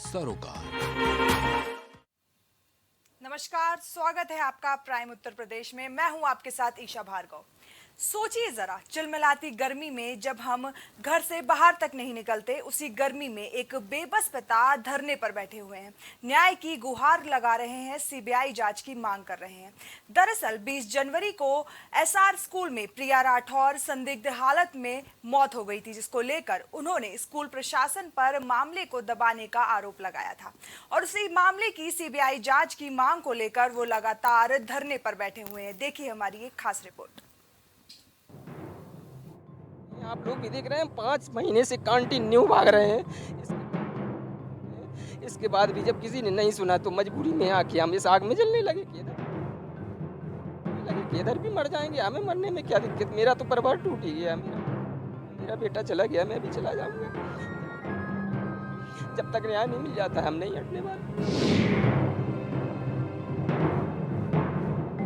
सरोकार। नमस्कार, स्वागत है आपका प्राइम उत्तर प्रदेश में। मैं हूं आपके साथ ईशा भार्गव। सोचिए जरा, चिलमिलाती गर्मी में जब हम घर से बाहर तक नहीं निकलते, उसी गर्मी में एक बेबस पिता धरने पर बैठे हुए हैं, न्याय की गुहार लगा रहे हैं, सीबीआई जांच की मांग कर रहे हैं। दरअसल 20 जनवरी को एसआर स्कूल में प्रिया राठौर संदिग्ध हालत में मौत हो गई थी, जिसको लेकर उन्होंने स्कूल प्रशासन पर मामले को दबाने का आरोप लगाया था और उसी मामले की सीबीआई जांच की मांग को लेकर वो लगातार धरने पर बैठे हुए हैं। देखिए हमारी एक खास रिपोर्ट। आप लोग भी देख रहे हैं 5 महीने से कंटिन्यू भाग रहे हैं। इसके बाद भी जब किसी ने नहीं सुना तो मजबूरी में आके हम इस आग में जलने लगे कि इधर भी मर जाएंगे, हमें मरने में क्या दिक्कत। मेरा तो परिवार टूट ही गया, मेरा बेटा चला गया, मैं भी चला जाऊंगा। जब तक न्याय नहीं मिल जाता हम नहीं हटने वाले।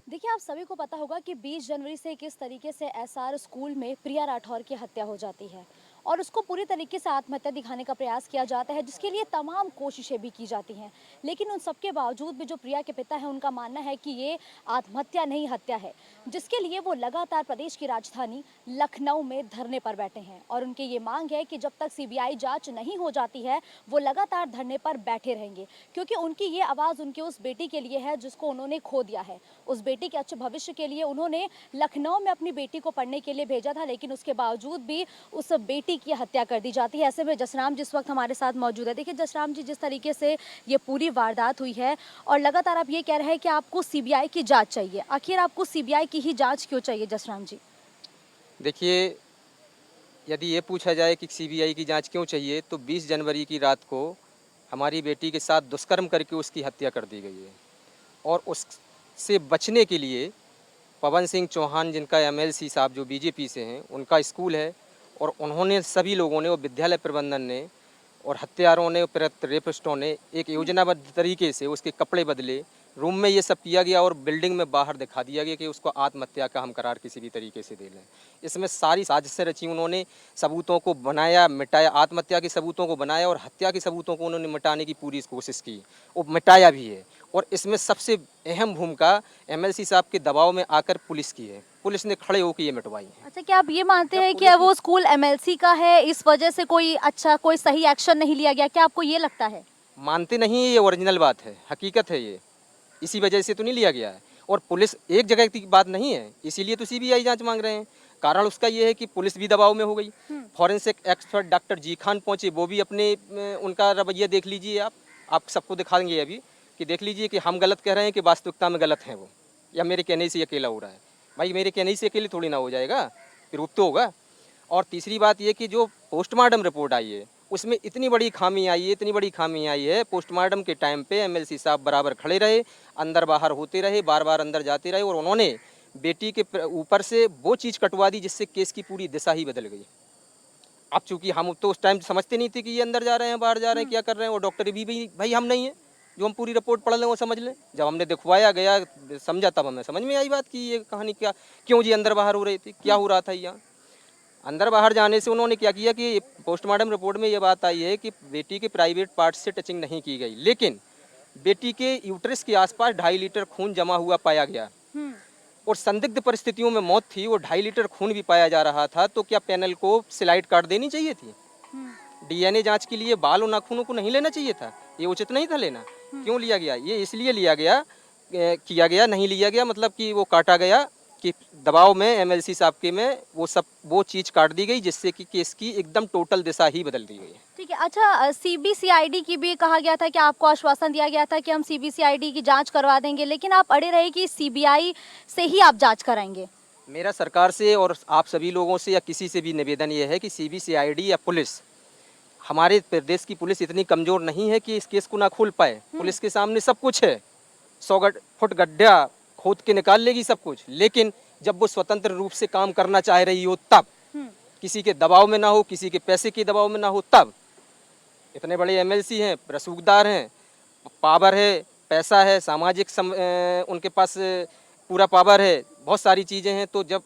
देखिए, आप सभी को पता होगा कि 20 जनवरी से किस तरीके से एसआर स्कूल में प्रिया राठौर की हत्या हो जाती है और उसको पूरी तरीके से आत्महत्या दिखाने का प्रयास किया जाता है, जिसके लिए तमाम कोशिशें भी की जाती हैं। लेकिन उन सबके बावजूद भी जो प्रिया के पिता हैं, उनका मानना है कि ये आत्महत्या नहीं हत्या है, जिसके लिए वो लगातार प्रदेश की राजधानी लखनऊ में धरने पर बैठे हैं और उनकी ये मांग है कि जब तक सीबीआई जांच नहीं हो जाती है, वो लगातार धरने पर बैठे रहेंगे, क्योंकि उनकी ये आवाज़ उनकी उस बेटी के लिए है जिसको उन्होंने खो दिया है। उस बेटी के अच्छे भविष्य के लिए उन्होंने लखनऊ में अपनी बेटी को पढ़ने के लिए भेजा था, लेकिन उसके बावजूद भी उस बेटी की हत्या कर दी जाती है। ऐसे में जसराम जिस वक्त हमारे साथ मौजूद है। देखिए जसराम जी, जिस तरीके से ये पूरी वारदात हुई है और लगातार आप ये कह रहे हैं कि आपको सीबीआई की जांच चाहिए, आखिर आपको सीबीआई की ही जांच क्यों चाहिए जसराम जी? देखिए, यदि ये पूछा जाए कि सीबीआई की जांच क्यों चाहिए, तो 20 जनवरी की रात को हमारी बेटी के साथ दुष्कर्म करके उसकी हत्या कर दी गई है और उससे बचने के लिए पवन सिंह चौहान, जिनका एमएलसी साहब जो बीजेपी से हैं, उनका स्कूल है और उन्होंने सभी लोगों ने, वो विद्यालय प्रबंधन ने और हत्यारों ने, रेपिस्टों ने एक योजनाबद्ध तरीके से उसके कपड़े बदले, रूम में ये सब किया गया और बिल्डिंग में बाहर दिखा दिया गया कि उसको आत्महत्या का हम करार किसी भी तरीके से दे लें। इसमें सारी साजिशें रची, उन्होंने सबूतों को बनाया, मिटाया, आत्महत्या के सबूतों को बनाया और हत्या के सबूतों को उन्होंने मिटाने की पूरी कोशिश की, वो मिटाया भी है। और इसमें सबसे अहम भूमिका एमएलसी साहब के दबाव में आकर पुलिस की है, पुलिस ने खड़े होकर ये मिटवाई है। अच्छा, क्या आप ये मानते हैं कि वो स्कूल एमएलसी का है, इस वजह से कोई सही एक्शन नहीं लिया गया? क्या आपको ये लगता है? मानते नहीं, ये ओरिजिनल बात है, हकीकत है ये, इसी वजह से तो नहीं लिया गया है। और पुलिस एक जगह की बात नहीं है, इसीलिए तो सीबीआई जांच मांग रहे हैं। कारण उसका ये है कि पुलिस भी दबाव में हो गई। फॉरेंसिक एक्सपर्ट डॉक्टर जी खान पहुंचे, वो भी अपने उनका रवैया देख लीजिए, आप सबको दिखाएंगे अभी कि देख लीजिए कि हम गलत कह रहे हैं कि वास्तविकता में गलत हैं वो, या मेरे कहने से अकेला हो रहा है। भाई मेरे कहने से अकेले थोड़ी ना हो जाएगा, प्रूफ तो होगा। और तीसरी बात ये कि जो पोस्टमार्टम रिपोर्ट आई है उसमें इतनी बड़ी खामी आई है, पोस्टमार्टम के टाइम पे एमएलसी साहब बराबर खड़े रहे, अंदर बाहर होते रहे, बार बार अंदर जाते रहे और उन्होंने बेटी के ऊपर से वो चीज़ कटवा दी जिससे केस की पूरी दिशा ही बदल गई। अब चूंकि हम तो उस टाइम समझते नहीं थे कि ये अंदर जा रहे हैं, बाहर जा रहे हैं, क्या कर रहे हैं, और डॉक्टर भी भाई हम नहीं है जो हम पूरी रिपोर्ट पढ़ लें वो समझ लें। जब हमने दिखवाया गया, समझा, तब हमें समझ में आई बात कि ये कहानी क्या, क्यों जी अंदर बाहर हो रही थी, क्या हो रहा था यहाँ। अंदर बाहर जाने से उन्होंने क्या किया कि पोस्टमार्टम रिपोर्ट में ये बात आई है कि बेटी के प्राइवेट पार्ट से टचिंग नहीं की गई, लेकिन बेटी के यूट्रस के आसपास 2.5 लीटर खून जमा हुआ पाया गया और संदिग्ध परिस्थितियों में मौत थी, वो 2.5 लीटर खून भी पाया जा रहा था। तो क्या पैनल को स्लाइड काट देनी चाहिए थी? डीएनए जांच के लिए बाल और नाखूनों को नहीं लेना चाहिए था? ये उचित नहीं था लेना? क्यों लिया गया? ये इसलिए लिया गया, किया गया, नहीं लिया गया मतलब कि वो काटा गया कि दबाव में एमएलसी साहब के में वो चीज़ काट दी गई जिससे कि केस की एकदम टोटल दिशा ही बदल दी गई। ठीक है। अच्छा, सीबीसीआईडी की भी कहा गया था कि आपको आश्वासन दिया गया था कि हम सीबीसीआईडी की जांच करवा देंगे, लेकिन आप अड़े रहे कि सीबीआई से ही आप जांच कराएंगे। मेरा सरकार से और आप सभी लोगों से या किसी से भी निवेदन ये है कि सीबीसीआईडी या पुलिस, हमारे प्रदेश की पुलिस इतनी कमज़ोर नहीं है कि इस केस को ना खोल पाए। पुलिस के सामने सब कुछ है, 100 फुट गड्ढा खोद के निकाल लेगी सब कुछ, लेकिन जब वो स्वतंत्र रूप से काम करना चाह रही हो तब, किसी के दबाव में ना हो, किसी के पैसे के दबाव में ना हो तब। इतने बड़े एमएलसी हैं, रसूखदार हैं, पावर है, पैसा है, सामाजिक उनके पास पूरा पावर है, बहुत सारी चीज़ें हैं। तो जब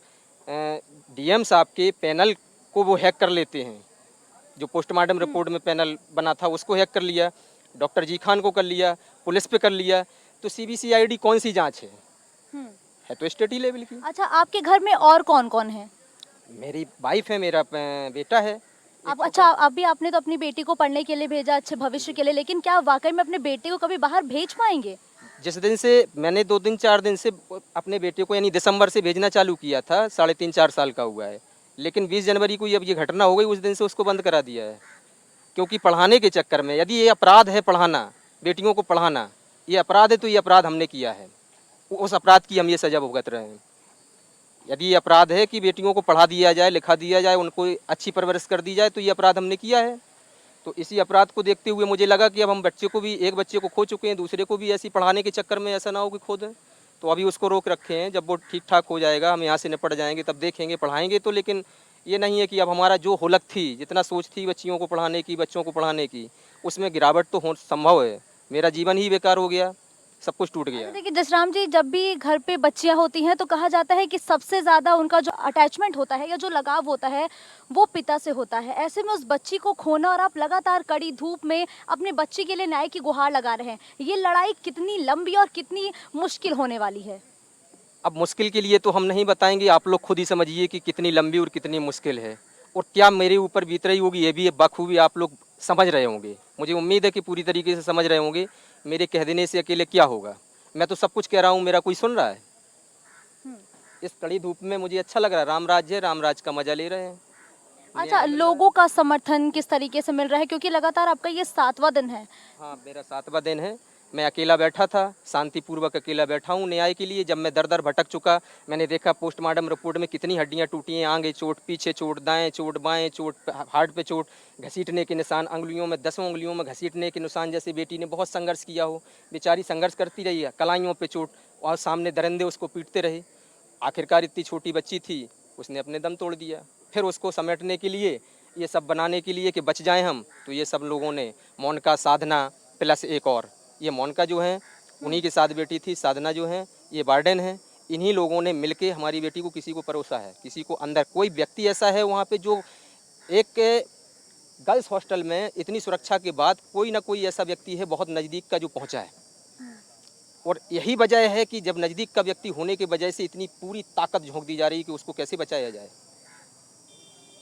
डीएम साहब के पैनल को वो हैक कर लेते हैं, जो पोस्टमार्टम रिपोर्ट में पैनल बना था उसको हैक कर लिया, डॉक्टर जी खान को कर लिया, पुलिस पे कर लिया, तो CBCID कौन सी जांच है तो स्टेट ही लेवल की। अच्छा, आपके घर में और कौन कौन है? मेरी वाइफ है, मेरा बेटा है। आप अच्छा, अभी आपने तो अपनी बेटी को पढ़ने के लिए भेजा, अच्छे भविष्य के लिए, लेकिन क्या वाकई में अपने बेटे को कभी बाहर भेज पाएंगे? जिस दिन से मैंने 2 दिन 4 दिन से अपने बेटे को यानी दिसंबर से भेजना चालू किया था, 3.5 4 साल का हुआ है, लेकिन 20 जनवरी को अब ये घटना हो गई, उस दिन से उसको बंद करा दिया है। क्योंकि पढ़ाने के चक्कर में, यदि ये अपराध है पढ़ाना, बेटियों को पढ़ाना ये अपराध है, तो ये अपराध हमने किया है, उस अपराध की हम ये सजा भुगत रहे हैं। यदि ये अपराध है कि बेटियों को पढ़ा दिया जाए, लिखा दिया जाए, उनको अच्छी परवरिश कर दी जाए, तो ये अपराध हमने किया है। तो इसी अपराध को देखते हुए मुझे लगा कि अब हम बच्चे को भी, एक बच्चे को खो चुके हैं, दूसरे को भी ऐसी पढ़ाने के चक्कर में ऐसा ना हो कि खो दें, तो अभी उसको रोक रखे हैं। जब वो ठीक ठाक हो जाएगा, हम यहाँ से निपट जाएंगे, तब देखेंगे, पढ़ाएंगे तो। लेकिन ये नहीं है कि अब हमारा जो होलक थी, जितना सोच थी बच्चियों को पढ़ाने की, बच्चों को पढ़ाने की, उसमें गिरावट तो हो संभव है। मेरा जीवन ही बेकार हो गया, सब कुछ टूट गया। देखिए जसराम जी, जब भी घर पे बच्चियां होती हैं तो कहा जाता है कि सबसे ज्यादा उनका जो अटैचमेंट होता है या जो लगाव होता है वो पिता से होता है। ऐसे में उस बच्ची को खोना, और आप लगातार कड़ी धूप में अपने बच्ची के लिए न्याय की गुहार लगा रहे हैं, ये लड़ाई कितनी लंबी और कितनी मुश्किल होने वाली है? अब मुश्किल के लिए तो हम नहीं बताएंगे, आप लोग खुद ही समझिए कि कितनी लंबी और कितनी मुश्किल है, और क्या मेरे ऊपर बीत रही होगी, ये भी बखूबी आप लोग समझ रहे होंगे। मुझे उम्मीद है कि पूरी तरीके से समझ रहे होंगे। मेरे कह देने से अकेले क्या होगा, मैं तो सब कुछ कह रहा हूँ, मेरा कोई सुन रहा है? इस कड़ी धूप में मुझे अच्छा लग रहा है, राम राज्य है, राम राज का मजा ले रहे हैं। अच्छा, लोगों का समर्थन किस तरीके से मिल रहा है, क्योंकि लगातार आपका ये 7वां दिन है? हाँ, मेरा 7वां दिन है। मैं अकेला बैठा था, शांतिपूर्वक अकेला बैठा हूँ न्याय के लिए। जब मैं दर दर भटक चुका, मैंने देखा पोस्टमार्टम रिपोर्ट में कितनी हड्डियाँ टूटी हैं, आगे चोट, पीछे चोट, दाएं चोट, बाएं चोट, हार्ट पे चोट, घसीटने के निशान, अंगुलियों में 10 उंगलियों में घसीटने के निशान, जैसे बेटी ने बहुत संघर्ष किया हो। बेचारी संघर्ष करती रही है, कलाइयों पे चोट, और सामने दरिंदे उसको पीटते रहे। आखिरकार इतनी छोटी बच्ची थी, उसने अपने दम तोड़ दिया। फिर उसको समेटने के लिए, ये सब बनाने के लिए कि बच जाएं हम, तो ये सब लोगों ने, मोनिका, साधना प्लस एक और, ये मोनिका जो है उन्हीं के साथ बेटी थी, साधना जो है ये वार्डन है, इन्हीं लोगों ने मिलके हमारी बेटी को, किसी को परोसा है, किसी को अंदर, कोई व्यक्ति ऐसा है वहाँ पे जो, एक गर्ल्स हॉस्टल में इतनी सुरक्षा के बाद कोई ना कोई ऐसा व्यक्ति है बहुत नज़दीक का जो पहुँचा है। और यही वजह है कि जब नज़दीक का व्यक्ति होने के वजह से इतनी पूरी ताकत झोंक दी जा रही है कि उसको कैसे बचाया जाए,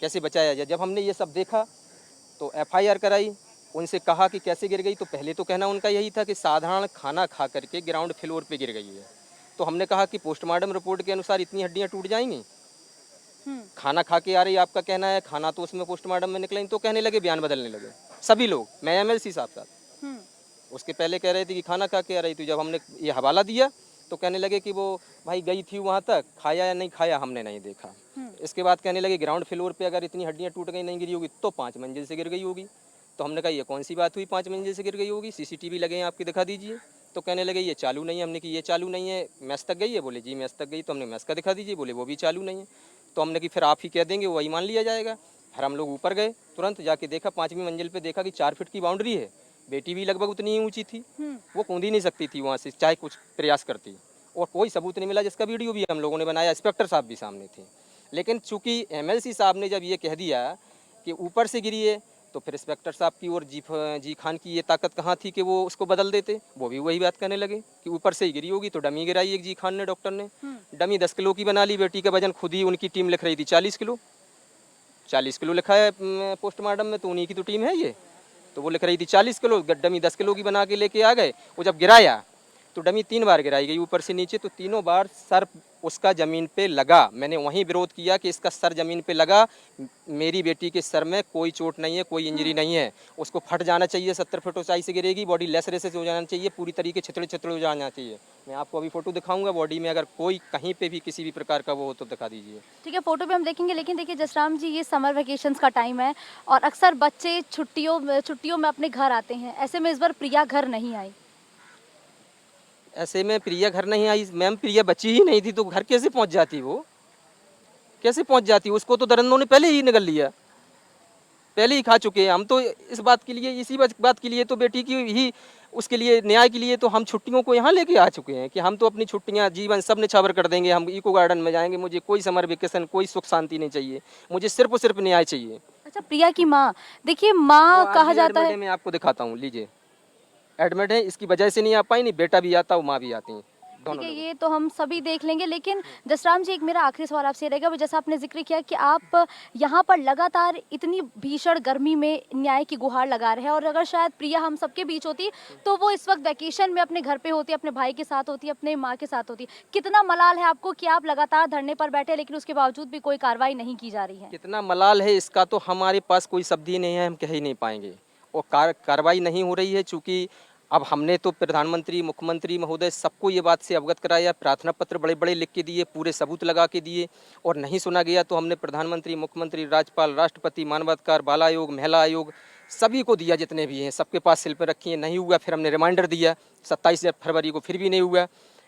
कैसे बचाया जाए। जब हमने ये सब देखा तो FIR कराई, उनसे कहा कि कैसे गिर गई, तो पहले तो कहना उनका यही था कि साधारण खाना खा करके ग्राउंड फ्लोर पे गिर गई है। तो हमने कहा कि पोस्टमार्टम रिपोर्ट के अनुसार इतनी हड्डियां टूट जाएंगी, खाना खा के आ रही, आपका कहना है खाना तो उसमें पोस्टमार्टम में निकला, तो कहने लगे, बयान बदलने लगे सभी लोग, मैं MLC साहब। उसके पहले कह रहे थे कि खाना खा के आ रही थी, जब हमने ये हवाला दिया तो कहने लगे कि वो भाई गई थी वहाँ तक, खाया या नहीं खाया हमने नहीं देखा। इसके बाद कहने लगे ग्राउंड फ्लोर पे अगर इतनी हड्डियाँ टूट गई, नहीं गिरी होगी, तो 5 मंजिल से गिर गई होगी। तो हमने कहा ये कौन सी बात हुई, 5 मंजिल से गिर गई होगी, CCTV लगे हैं आपके, दिखा दीजिए। तो कहने लगे ये चालू नहीं है। हमने कि ये चालू नहीं है, मैस तक गई है? बोले जी मैस तक गई। तो हमने मैस का दिखा दीजिए, बोले वो भी चालू नहीं है। तो हमने कि फिर आप ही कह देंगे, वही मान लिया जाएगा। फिर हम लोग ऊपर गए, तुरंत जाके देखा, 5वीं मंजिल पे देखा कि 4 फीट की बाउंड्री है, बेटी भी लगभग उतनी ही ऊंची थी, वो कूद ही नहीं सकती थी वहाँ से, चाहे कुछ प्रयास करती, और कोई सबूत नहीं मिला, जिसका वीडियो भी हम लोगों ने बनाया, इंस्पेक्टर साहब भी सामने थे। लेकिन चूंकि MLC साहब ने जब ये कह दिया कि ऊपर से गिरी है, तो फिर इंस्पेक्टर साहब की और जी खान की ये ताकत कहाँ थी कि वो उसको बदल देते। वो भी वही बात कहने लगे कि ऊपर से ही गिरी होगी, तो डमी गिराई एक जी खान ने, डॉक्टर ने डमी 10 किलो की बना ली। बेटी का वजन खुद ही उनकी टीम लिख रही थी 40 किलो, 40 किलो लिखा है पोस्टमार्टम में, तो उन्हीं की तो टीम है ये, तो वो लिख रही थी 40 किलो। डमी 10 किलो की बना के लेके आ गए। वो जब गिराया तो डमी 3 बार गिराई गई ऊपर से नीचे, तो तीनों बार सर उसका ज़मीन पे लगा। मैंने वहीं विरोध किया कि इसका सर ज़मीन पे लगा, मेरी बेटी के सर में कोई चोट नहीं है, कोई इंजरी नहीं है, उसको फट जाना चाहिए, 70 फीट ऊंचाई से गिरेगी, बॉडी लेस रेसेस हो जाना चाहिए, पूरी तरीके छितड़े छितड़े हो जाना चाहिए। मैं आपको अभी फोटो दिखाऊंगा, बॉडी में अगर कोई कहीं पे भी किसी भी प्रकार का वो हो तो दिखा दीजिए। ठीक है, फोटो भी हम देखेंगे, लेकिन देखिए जसराम जी, ये समर वेकेशंस का टाइम है और अक्सर बच्चे छुट्टियों में अपने घर आते हैं। ऐसे में इस बार प्रिया घर नहीं आई। ऐसे में प्रिया घर नहीं आई मैम, प्रिया बच्ची ही नहीं थी तो घर कैसे पहुंच जाती, वो कैसे पहुंच जाती? उसको तो दरिंदों ने पहले ही निगल लिया, पहले ही खा चुके हैं। हम तो इस बात के लिए, इसी बात के लिए तो बेटी की ही, उसके लिए न्याय के लिए तो हम छुट्टियों को यहाँ लेके आ चुके हैं कि हम तो अपनी छुट्टियाँ जीवन सब निछावर कर देंगे, हम इको गार्डन में जाएंगे, मुझे कोई समर वेकेशन, कोई सुख शांति नहीं चाहिए, मुझे सिर्फ और सिर्फ न्याय चाहिए। अच्छा, प्रिया की माँ, देखिए माँ कहा जाता है, मैं आपको दिखाता हूँ, लीजिए एडमिट हैं, इसकी वजह से नहीं आ पाई, नहीं बेटा भी आता, वो माँ भी आती हैं, ठीक दोनों है, लोग। ये तो हम सभी देख लेंगे, लेकिन जसराम जी, एक मेरा आखिरी सवाल आपसे रहेगा। वो जैसा आपने जिक्र किया कि आप यहाँ पर लगातार इतनी भीषण गर्मी में न्याय की गुहार लगा रहे हैं, और अगर शायद प्रिया हम सबके बीच होती तो वो इस वक्त वैकेशन में अपने घर पे होती, अपने भाई के साथ होती, अपने माँ के साथ होती। कितना मलाल है आपको कि आप लगातार धरने पर बैठे, लेकिन उसके बावजूद भी कोई कार्रवाई नहीं की जा रही है? कितना मलाल है इसका तो हमारे पास कोई शब्द ही नहीं है, हम कह ही नहीं पाएंगे। और कार्रवाई नहीं हो रही है, चूँकि अब हमने तो प्रधानमंत्री, मुख्यमंत्री महोदय सबको ये बात से अवगत कराया, प्रार्थना पत्र बड़े बड़े लिख के दिए, पूरे सबूत लगा के दिए, और नहीं सुना गया तो हमने प्रधानमंत्री, मुख्यमंत्री, राज्यपाल, राष्ट्रपति, मानवाधिकार, बाल आयोग, महिला आयोग सभी को दिया, जितने भी हैं सबके पास सिल पर रखी है। नहीं हुआ, फिर हमने रिमाइंडर दिया 27 फरवरी को, फिर भी नहीं हुआ।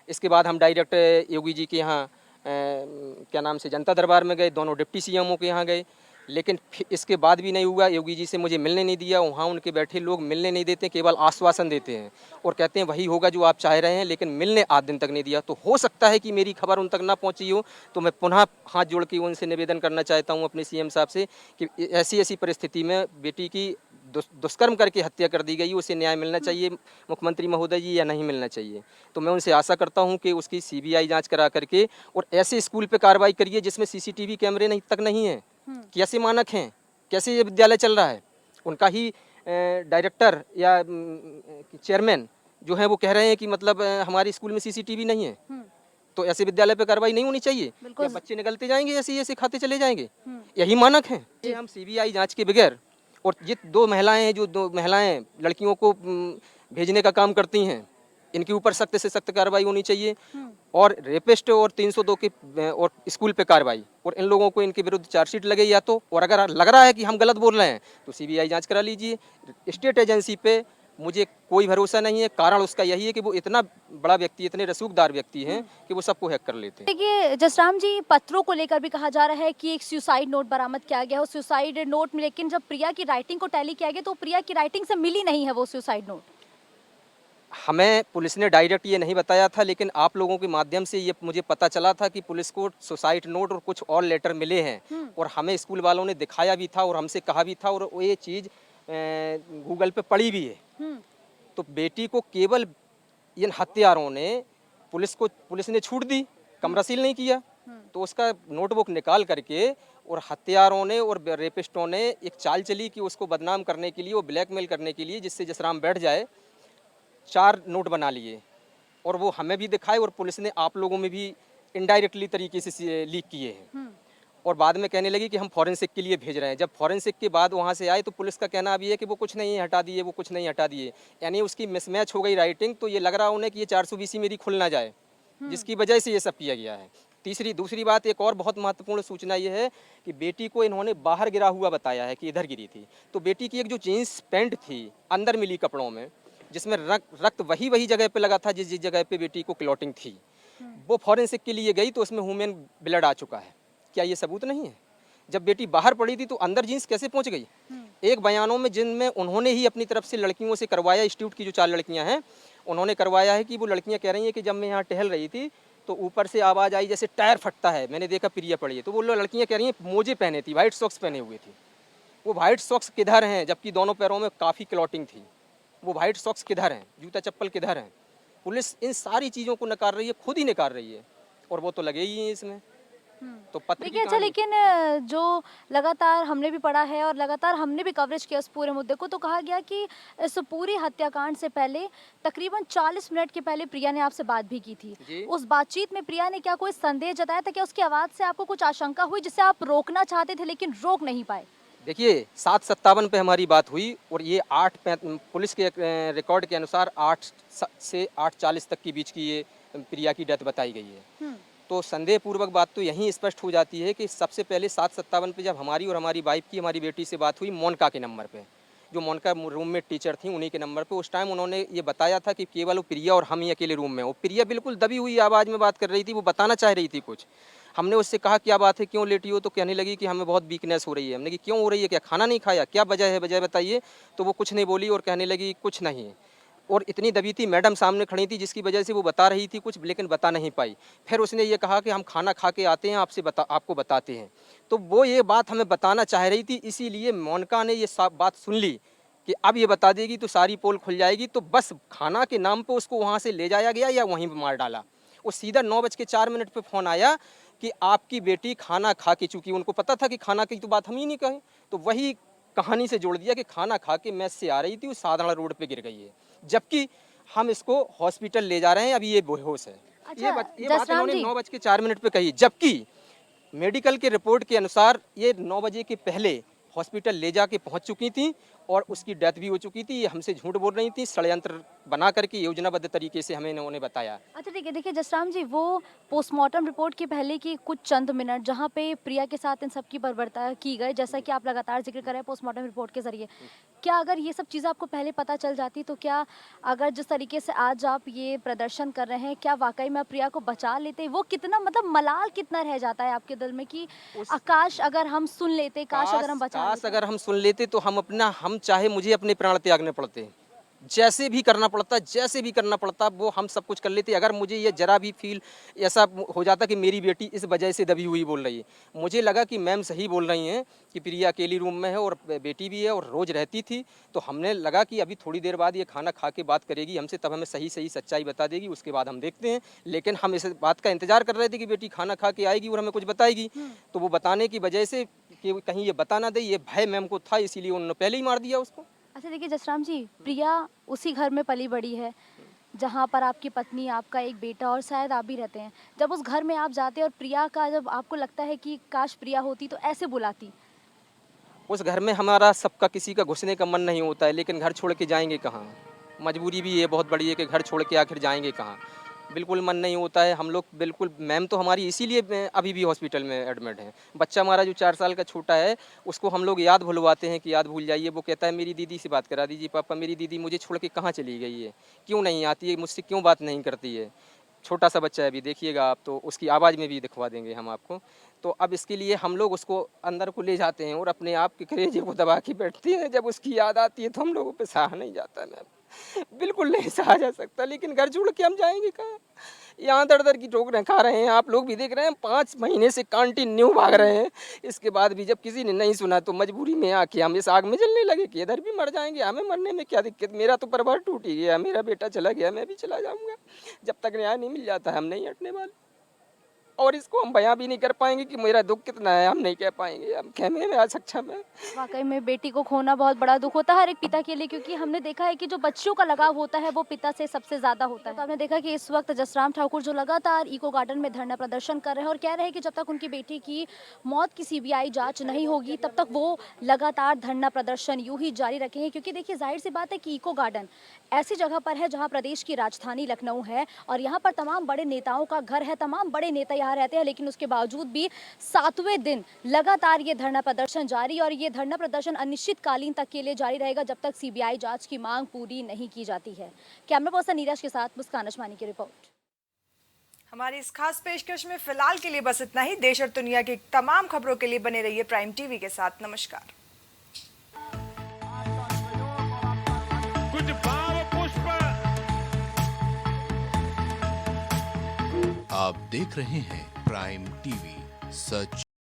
इसके बाद हम डायरेक्ट योगी जी के यहाँ क्या नाम से जनता दरबार में गए, दोनों डिप्टी सीएमओ के यहाँ गए, लेकिन इसके बाद भी नहीं हुआ। योगी जी से मुझे मिलने नहीं दिया, वहाँ उनके बैठे लोग मिलने नहीं देते, केवल आश्वासन देते हैं और कहते हैं वही होगा जो आप चाह रहे हैं, लेकिन मिलने आज दिन तक नहीं दिया। तो हो सकता है कि मेरी खबर उन तक ना पहुँची हो, तो मैं पुनः हाथ जोड़ के उनसे निवेदन करना चाहता हूँ अपने सीएम साहब से कि ऐसी ऐसी परिस्थिति में बेटी की दुष्कर्म करके हत्या कर दी गई, उसे न्याय मिलना चाहिए मुख्यमंत्री महोदय जी, या नहीं मिलना चाहिए। तो मैं उनसे आशा करता हूं कि उसकी सीबीआई जांच करा करके और ऐसे स्कूल पे कार्रवाई करिए जिसमें सीसीटीवी कैमरे नहीं तक नहीं है। कैसे मानक हैं, कैसे ये विद्यालय चल रहा है। उनका ही डायरेक्टर या चेयरमैन जो है वो कह रहे हैं कि मतलब हमारे स्कूल में सीसीटीवी नहीं है, तो ऐसे विद्यालय पे कार्रवाई नहीं होनी चाहिए। क्या बच्चे निकलते जाएंगे ऐसे ऐसे खाते चले जाएंगे? यही मानक हैं। ये हम सीबीआई जांच के बगैर, और ये दो महिलाएं हैं, जो दो महिलाएं लड़कियों को भेजने का काम करती हैं, इनके ऊपर सख्त से सख्त कार्रवाई होनी चाहिए। और रेपिस्ट और 302 के और स्कूल पे कार्रवाई, और इन लोगों को इनके विरुद्ध चार्जशीट लगे या तो, और अगर लग रहा है कि हम गलत बोल रहे हैं तो सीबीआई जांच करा लीजिए। स्टेट एजेंसी पे मुझे कोई भरोसा नहीं है। कारण उसका यही है कि वो इतना बड़ा व्यक्ति, इतने रसूखदार व्यक्ति हैं कि वो सबको हैक कर लेते हैं। देखिए जसराम जी, पत्रों को लेकर भी कहा जा रहा है कि एक सुसाइड नोट बरामद किया गया हो, सुसाइड नोट में, लेकिन जब प्रिया की राइटिंग को टैली किया गया तो प्रिया की राइटिंग से मिली नहीं है वो सुसाइड नोट। हमें पुलिस ने डायरेक्ट ये नहीं बताया था, लेकिन आप लोगों के माध्यम से ये मुझे पता चला था कि पुलिस को सुसाइड नोट और कुछ और लेटर मिले हैं, और हमें स्कूल वालों ने दिखाया भी था और हमसे कहा भी था, और ये चीज़ गूगल पे पड़ी भी है। तो बेटी को केवल इन हत्यारों ने, पुलिस ने छूट दी, कमरा सील नहीं किया, तो उसका नोटबुक निकाल करके और हत्यारों ने और रेपिस्टों ने एक चाल चली कि उसको बदनाम करने के लिए, वो ब्लैकमेल करने के लिए, जिससे जसराम बैठ जाए, 4 नोट बना लिए, और वो हमें भी दिखाए, और पुलिस ने आप लोगों में भी इनडायरेक्टली तरीके से लीक किए हैं। और बाद में कहने लगी कि हम फॉरेंसिक के लिए भेज रहे हैं। जब फॉरेंसिक के बाद वहाँ से आए तो पुलिस का कहना अभी है कि वो कुछ नहीं हटा दिए, वो कुछ नहीं हटा दिए, यानी उसकी मिसमैच हो गई राइटिंग। तो ये लग रहा उन्हें कि ये 420 मेरी खुल ना जाए, जिसकी वजह से ये सब किया गया है। दूसरी बात, एक और बहुत महत्वपूर्ण सूचना ये है कि बेटी को इन्होंने बाहर गिरा हुआ बताया है कि इधर गिरी थी। तो बेटी की एक जो जीन्स पैंट थी अंदर मिली कपड़ों में, जिसमें रक्त वही जगह पे लगा था जिस जगह पे बेटी को क्लॉटिंग थी, वो फॉरेंसिक के लिए गई तो उसमें ह्यूमन ब्लड आ चुका है। क्या ये सबूत नहीं है? जब बेटी बाहर पड़ी थी तो अंदर जीन्स कैसे पहुंच गई? एक बयानों में जिनमें उन्होंने ही अपनी तरफ से लड़कियों से करवाया, इंस्टीट्यूट की जो 4 लड़कियां हैं उन्होंने करवाया है कि वो लड़कियां कह रही हैं कि जब मैं यहाँ टहल रही थी तो ऊपर से आवाज़ आई जैसे टायर फटता है, मैंने देखा प्रिया पड़ी है। तो वो लड़कियां कह रही हैं मोजे पहने थी, वाइट सॉक्स पहने हुए थी। वो वाइट सॉक्स किधर हैं? जबकि दोनों पैरों में काफ़ी क्लॉटिंग थी, वो वाइट सॉक्स किधर हैं? जूता चप्पल किधर हैं? पुलिस इन सारी चीज़ों को नकार रही है, खुद ही नकार रही है, और वो तो लगे ही हैं इसमें। तो पत्र की देखिए अच्छा, कहानी। लेकिन जो लगातार हमने भी पढ़ा है और लगातार हमने भी कवरेज किया इस पूरे मुद्दे को, तो कहा गया कि इस पूरी हत्याकांड से पहले तकरीबन 40 मिनट के पहले प्रिया ने आपसे बात भी की थी। जी। उस बातचीत में प्रिया ने क्या कोई संदेह जताया था? क्या उसकी आवाज़ से आपको कुछ आशंका हुई जिसे आप रोकना चाहते थे लेकिन रोक नहीं पाए? देखिए 7:57 पे हमारी बात हुई, और ये पुलिस के रिकॉर्ड के अनुसार 8 से 8:40 तक के बीच की ये प्रिया की डेथ बताई गई है। तो संदेहपूर्वक बात तो यहीं स्पष्ट हो जाती है कि सबसे पहले 7:57 पे जब हमारी और हमारी वाइफ की, हमारी बेटी से बात हुई मोनिका के नंबर पे, जो मोनिका रूममेट टीचर थी उन्हीं के नंबर पे, उस टाइम उन्होंने ये बताया था कि केवल वो प्रिया और हम ही अकेले रूम में हो। प्रिया बिल्कुल दबी हुई आवाज़ में बात कर रही थी, वो बताना चाह रही थी कुछ। हमने उससे कहा क्या बात है, क्यों लेटी हो? तो कहने लगी कि हमें बहुत वीकनेस हो रही है। हमने कि क्यों हो रही है, क्या खाना नहीं खाया, क्या वजह है, वजह बताइए। तो वो कुछ नहीं बोली और कहने लगी कुछ नहीं, और इतनी दबी थी, मैडम सामने खड़ी थी जिसकी वजह से वो बता रही थी कुछ, लेकिन बता नहीं पाई। फिर उसने ये कहा कि हम खाना खा के आते हैं, आपको बताते हैं। तो वो ये बात हमें बताना चाह रही थी, इसीलिए मोनिका ने ये बात सुन ली कि अब ये बता देगी तो सारी पोल खुल जाएगी, तो बस खाना के नाम पे उसको वहाँ से ले जाया गया या वहीं पे मार डाला। वो सीधा 9:04 पे फ़ोन आया कि आपकी बेटी खाना खा के, चूँकि उनको पता था कि खाना की तो बात हम ही नहीं कहें, तो वही कहानी से जोड़ दिया कि खाना खा के मैस से आ रही थी, वो साधारण रोड पे गिर गई है, जबकि हम इसको हॉस्पिटल ले जा रहे हैं, अभी ये बेहोश है। अच्छा, ये बात जसराम इन्होंने जी। 9:04 पे कही, जबकि मेडिकल के रिपोर्ट के अनुसार ये 9 बजे के पहले हॉस्पिटल ले जाके पहुंच चुकी थी और उसकी डेथ भी हो चुकी थी। ये हमसे झूठ बोल रही थी, षड्यंत्र बना करके योजनाबद्ध तरीके से हमें इन्होंने बताया। अच्छा ठीक है, देखिए जसराम जी, वो पोस्टमार्टम रिपोर्ट के पहले की कुछ चंद मिनट जहाँ पे प्रिया के साथ इन सब की बर्बरता की गई, जैसा कि आप लगातार जिक्र कर रहे हैं पोस्टमार्टम रिपोर्ट के जरिए, क्या अगर ये सब चीज़ें आपको पहले पता चल जाती तो क्या, अगर जिस तरीके से आज आप ये प्रदर्शन कर रहे हैं, क्या वाकई में आप प्रिया को बचा लेते? वो कितना, मतलब मलाल कितना रह जाता है आपके दिल में कि काश अगर हम सुन लेते, काश अगर हम बचा काश लेते। अगर हम सुन लेते तो हम चाहे मुझे अपने प्राण त्यागने पड़ते, जैसे भी करना पड़ता, जैसे भी करना पड़ता, वो हम सब कुछ कर लेते। अगर मुझे ये जरा भी फील ऐसा हो जाता कि मेरी बेटी इस वजह से दबी हुई बोल रही है, मुझे लगा कि मैम सही बोल रही हैं कि प्रिया अकेली रूम में है और बेटी भी है और रोज़ रहती थी, तो हमने लगा कि अभी थोड़ी देर बाद ये खाना खा के बात करेगी हमसे, तब हमें सही सही सच्चाई बता देगी, उसके बाद हम देखते हैं। लेकिन हम इस बात का इंतजार कर रहे थे कि बेटी खाना खा के आएगी और हमें कुछ बताएगी, तो वो बताने की वजह से कि कहीं ये बता ना दे, ये भय मैम को था, इसीलिए उन्होंने पहले ही मार दिया उसको। अच्छा देखिए जसराम जी, प्रिया उसी घर में पली बड़ी है जहाँ पर आपकी पत्नी, आपका एक बेटा और शायद आप भी रहते हैं। जब उस घर में आप जाते हैं और प्रिया का, जब आपको लगता है कि काश प्रिया होती तो ऐसे बुलाती? उस घर में हमारा सबका किसी का घुसने का मन नहीं होता है, लेकिन घर छोड़ के जाएंगे कहाँ? मजबूरी भी ये बहुत बड़ी है कि घर छोड़ के आखिर जाएंगे कहाँ? बिल्कुल मन नहीं होता है। हम लोग बिल्कुल, मैम तो हमारी इसीलिए अभी भी हॉस्पिटल में एडमिट है। बच्चा हमारा जो 4 साल का छोटा है, उसको हम लोग याद भुलवाते हैं कि याद भूल जाइए। वो कहता है मेरी दीदी से बात करा दीजिए पापा, मेरी दीदी मुझे छोड़ के कहाँ चली गई है, क्यों नहीं आती है, मुझसे क्यों बात नहीं करती है। छोटा सा बच्चा है, अभी देखिएगा आप, तो उसकी आवाज़ में भी दिखवा देंगे हम आपको। तो अब इसके लिए हम लोग उसको अंदर को ले जाते हैं और अपने आप के कलेजे को दबा के बैठते हैं। जब उसकी याद आती है तो हम लोगों पे सहा नहीं जाता है मैम, बिल्कुल नहीं सहा जा सकता। लेकिन घर छोड़ के हम जाएंगे कहाँ? यहाँ दर की ठोकरें खा रहे हैं, आप लोग भी देख रहे हैं, 5 महीने से कंटिन्यू भाग रहे हैं। इसके बाद भी जब किसी ने नहीं सुना तो मजबूरी में आके हम इस आग में जलने लगे कि इधर भी मर जाएंगे, हमें मरने में क्या दिक्कत। मेरा तो परिवार टूट ही गया, मेरा बेटा चला गया, मैं भी चला जाऊँगा। जब तक न्याय नहीं मिल जाता है हम नहीं हटने वाले। और इसको हम बयां भी नहीं कर पाएंगे कि मेरा दुख कितना है, हम नहीं कह पाएंगे, हम कहने में असक्षम है। वाकई में बेटी को खोना बहुत बड़ा दुख होता है हर एक पिता के लिए, क्योंकि हमने देखा है कि जो बच्चों का लगाव होता है वो पिता से सबसे ज्यादा होता है। तो हमने देखा कि इस वक्त जसराम ठाकुर जो लगातार इको गार्डन में धरना प्रदर्शन कर रहे हैं और कह रहे हैं कि जब तक उनकी बेटी की मौत की सीबीआई जांच नहीं होगी तब तक वो लगातार धरना प्रदर्शन यूं ही जारी रखेंगे। क्योंकि देखिए जाहिर सी बात है कि इको गार्डन ऐसी जगह पर है जहाँ प्रदेश की राजधानी लखनऊ है और यहाँ पर तमाम बड़े नेताओं का घर है, तमाम बड़े नेता यहाँ रहते हैं, लेकिन उसके बावजूद भी 7वें दिन लगातार ये धरना प्रदर्शन जारी, और ये धरना प्रदर्शन अनिश्चितकालीन तक के लिए जारी रहेगा जब तक सीबीआई जांच की मांग पूरी नहीं की जाती है। कैमरा पर्सन नीरज के साथ मुस्कान अशमानी की रिपोर्ट। हमारी इस खास पेशकश में फिलहाल के लिए बस इतना ही। देश और दुनिया की तमाम खबरों के लिए बने रहिए प्राइम टीवी के साथ। नमस्कार। कुछ भाव पुष्प। आप देख रहे हैं प्राइम टीवी, सच